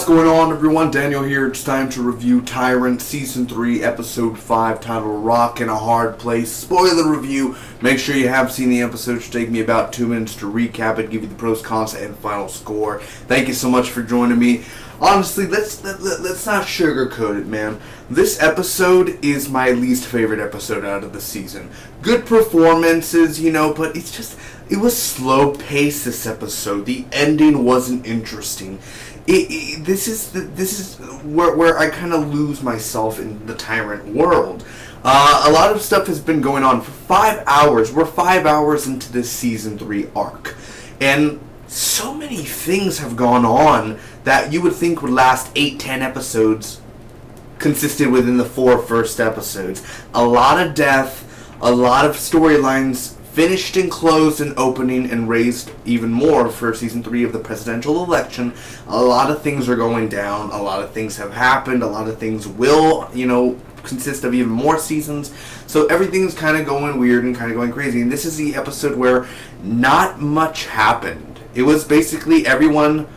What's going on, everyone? Daniel here. It's time to review Tyrant Season 3, Episode 5, titled Rock in a Hard Place. Spoiler review. Make sure you have seen the episode. It should take me about 2 minutes to recap it, give you the pros, cons, and final score. Thank you so much for joining me. Honestly, let's not sugarcoat it, man. This episode is my least favorite episode out of the season. Good performances, but it was slow paced this episode. The ending wasn't interesting. This is where I kind of lose myself in the Tyrant world. A lot of stuff has been going on for 5 hours. We're 5 hours into this Season 3 arc. And so many things have gone on that you would think would last 8-10 episodes consisted within the 4 first episodes. A lot of death, a lot of storylines finished and closed and opening and raised even more for Season 3 of the presidential election. A lot of things are going down. A lot of things have happened. A lot of things will, consist of even more seasons. So everything's kind of going weird and kind of going crazy. And this is the episode where not much happened. It was basically everyone,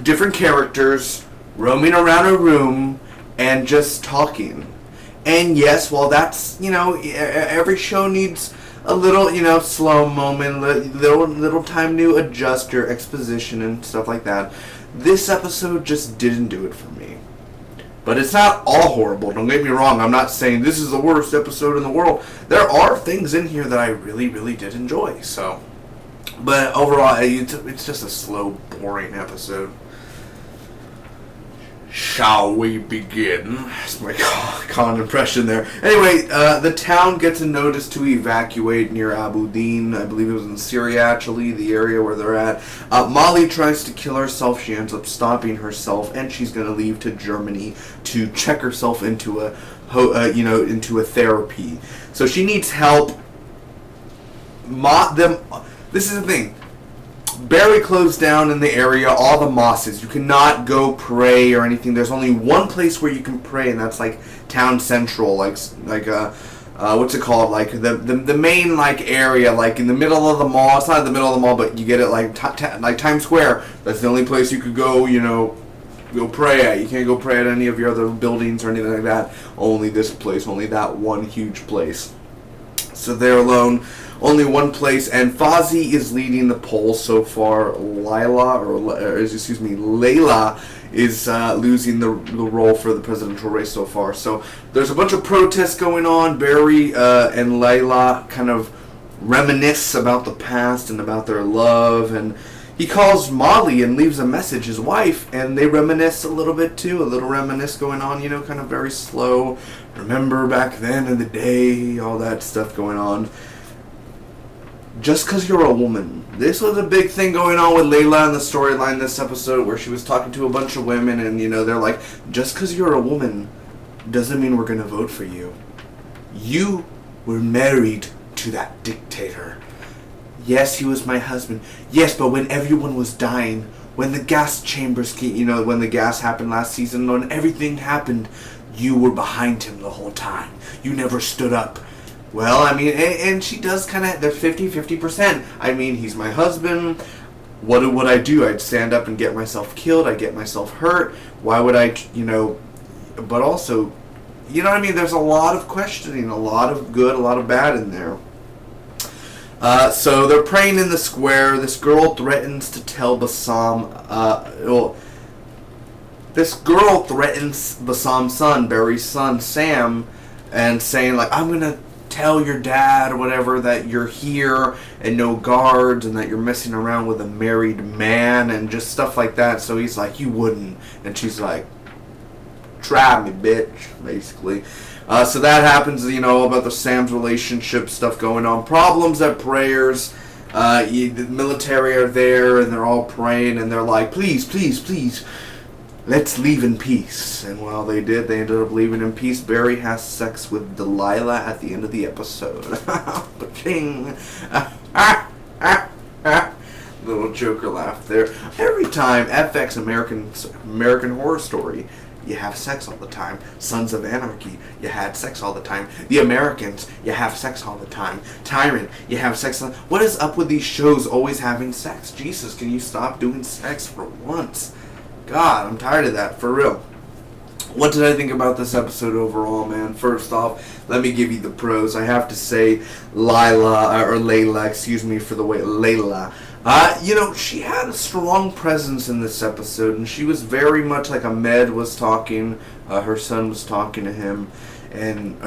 different characters, roaming around a room and just talking. And yes, while that's, every show needs a little, slow moment, little time to adjust your exposition and stuff like that, this episode just didn't do it for me. But it's not all horrible, don't get me wrong. I'm not saying this is the worst episode in the world. There are things in here that I really, really did enjoy, so. But overall, it's just a slow, boring episode. Shall we begin? That's my con impression there. Anyway, the town gets a notice to evacuate near Abu Din. I believe it was in Syria, actually, the area where they're at. Molly tries to kill herself. She ends up stopping herself, and she's going to leave to Germany to check herself into into a therapy. So she needs help. This is the thing. Barry closed down in the area all the mosques. You cannot go pray or anything. There's only one place where you can pray, and that's like town central, what's it called? Like the main area, like in the middle of the mall. It's not in the middle of the mall, but you get it like Times Square. That's the only place you could go. Go pray at. You can't go pray at any of your other buildings or anything like that. Only this place. Only that one huge place. So they're alone. Only one place, and Fozzie is leading the poll so far. Layla is losing the role for the presidential race so far. So there's a bunch of protests going on. Barry and Layla kind of reminisce about the past and about their love, and he calls Molly and leaves a message, his wife, and they reminisce a little bit too. A little reminisce going on, kind of very slow. Remember back then in the day, all that stuff going on. Just because you're a woman. This was a big thing going on with Layla in the storyline this episode, where she was talking to a bunch of women, and they're like, just because you're a woman doesn't mean we're going to vote for you. You were married to that dictator. Yes, he was my husband. Yes, but when everyone was dying, when the gas chambers came, when the gas happened last season, when everything happened, you were behind him the whole time. You never stood up. Well, and she does kind of, they're 50%. He's my husband. What would I do? I'd stand up and get myself killed. I'd get myself hurt. Why would I, but also, there's a lot of questioning, a lot of good, a lot of bad in there. So they're praying in the square. This girl threatens to tell this girl threatens Bassam's son, Barry's son, Sam, and saying, I'm going to tell your dad or whatever that you're here and no guards and that you're messing around with a married man and just stuff like that. So he's like, you wouldn't. And she's like, try me, bitch, basically. So that happens, about the Sam's relationship stuff going on. Problems at prayers. The military are there and they're all praying and they're like, please, please, please, let's leave in peace. And while they did, they ended up leaving in peace. Barry has sex with Delilah at the end of the episode. Ba-ching. Little Joker laugh there. Every time FX American Horror Story you have sex all the time. Sons of Anarchy, you had sex all the time. The Americans, you have sex all the time. Tyrant, you have sex all the time. What is up with these shows always having sex? Jesus, can you stop doing sex for once? God, I'm tired of that, for real. What did I think about this episode overall, man? First off, let me give you the pros. I have to say, Layla, excuse me for the way, Layla. She had a strong presence in this episode, and she was very much like Ahmed was talking, her son was talking to him, and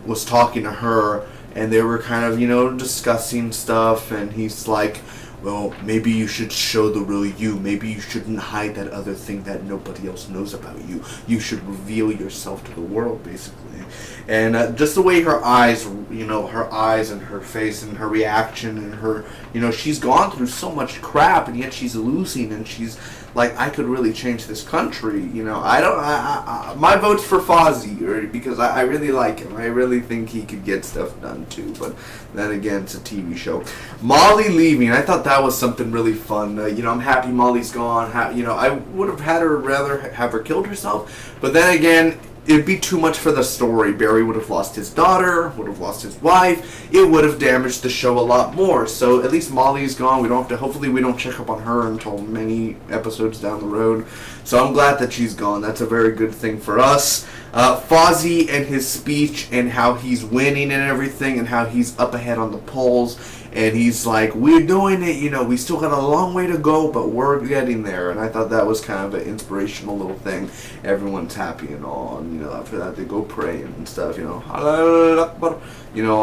was talking to her, and they were kind of, discussing stuff, and he's like, well, maybe you should show the real you. Maybe you shouldn't hide that other thing that nobody else knows about you. You should reveal yourself to the world, basically. And just the way her eyes, her eyes and her face and her reaction and her, she's gone through so much crap, and yet she's losing, and she's like, I could really change this country. My vote's for Fozzie, because I really like him. I really think he could get stuff done too. But then again, it's a TV show. Molly leaving, I thought that was something really fun. I'm happy Molly's gone. I would have rather have her killed herself. But then again, it'd be too much for the story. Barry would have lost his daughter, would have lost his wife. It would have damaged the show a lot more. So at least Molly's gone. We don't have to. Hopefully, we don't check up on her until many episodes down the road. So I'm glad that she's gone. That's a very good thing for us. Fozzie and his speech and how he's winning and everything, and how he's up ahead on the polls. And he's like, we're doing it, we still got a long way to go, but we're getting there. And I thought that was kind of an inspirational little thing. Everyone's happy and all. And, after that, they go pray and stuff, all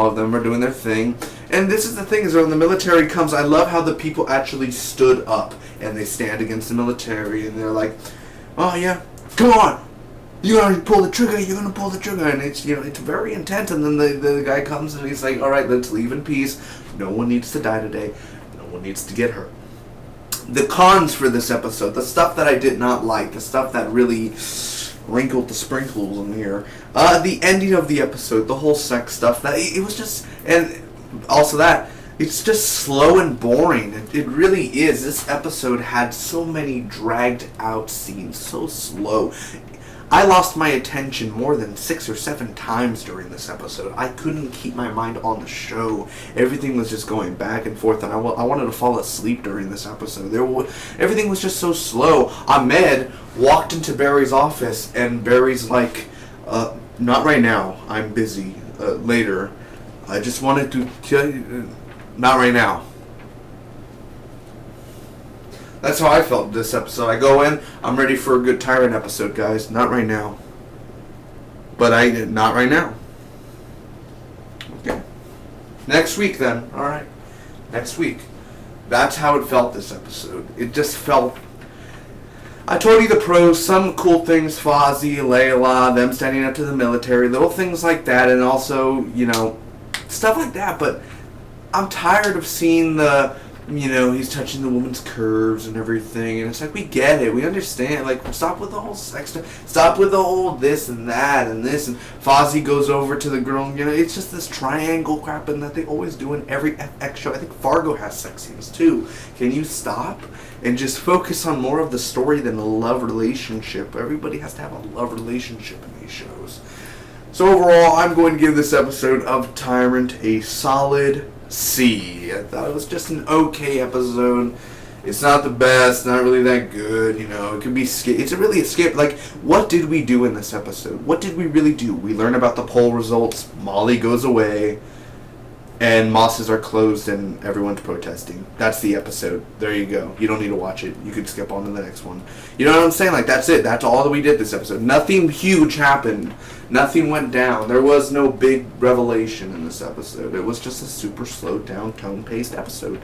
of them are doing their thing. And this is the thing, is when the military comes, I love how the people actually stood up. And they stand against the military. And they're like, oh, yeah, come on. You're going to pull the trigger, and it's, it's very intense, and then the guy comes and he's like, alright, let's leave in peace, no one needs to die today, no one needs to get hurt. The cons for this episode, the stuff that I did not like, the stuff that really wrinkled the sprinkles in here, the ending of the episode, the whole sex stuff, that it was just, and also that, it's just slow and boring. It really is. This episode had so many dragged out scenes, so slow. I lost my attention more than 6 or 7 times during this episode. I couldn't keep my mind on the show. Everything was just going back and forth, and I wanted to fall asleep during this episode. Everything was just so slow. Ahmed walked into Barry's office, and Barry's like, not right now. I'm busy. Later. I just wanted to tell you, not right now. That's how I felt this episode. I go in, I'm ready for a good Tyrant episode, guys. Not right now. But not right now. Okay. Next week, then. Alright. Next week. That's how it felt this episode. It just felt... I told you the pros, some cool things, Fozzie, Layla, them standing up to the military, little things like that, and also, stuff like that, but I'm tired of seeing the... he's touching the woman's curves and everything, and it's like, we get it, we understand, like, stop with the whole sex stuff, stop with the whole this and that and this, and Fozzie goes over to the girl, it's just this triangle crap, and that they always do in every FX show. I think Fargo has sex scenes too. Can you stop and just focus on more of the story than a love relationship? Everybody has to have a love relationship in these shows. So overall, I'm going to give this episode of Tyrant a solid C. I thought it was just an okay episode. It's not the best, not really that good, it could be it's really a skip. Like, what did we do in this episode? What did we really do? We learn about the poll results, Molly goes away, and mosses are closed and everyone's protesting. That's the episode. There you go. You don't need to watch it. You could skip on to the next one. You know what I'm saying? Like, that's it. That's all that we did this episode. Nothing huge happened. Nothing went down. There was no big revelation in this episode. It was just a super slowed down, tone-paced episode.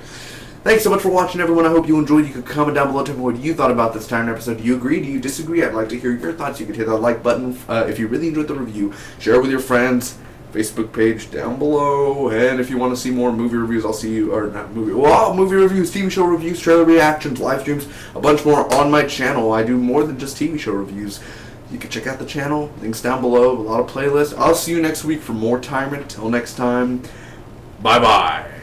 Thanks so much for watching, everyone. I hope you enjoyed. You could comment down below, tell me what you thought about this Tyrant episode. Do you agree? Do you disagree? I'd like to hear your thoughts. You could hit that like button if you really enjoyed the review. Share it with your friends. Facebook page down below, and if you want to see more movie reviews, movie reviews, TV show reviews, trailer reactions, live streams, a bunch more on my channel. I do more than just TV show reviews. You can check out the channel, links down below, a lot of playlists. I'll see you next week for more Tyrant. Till next time, bye bye.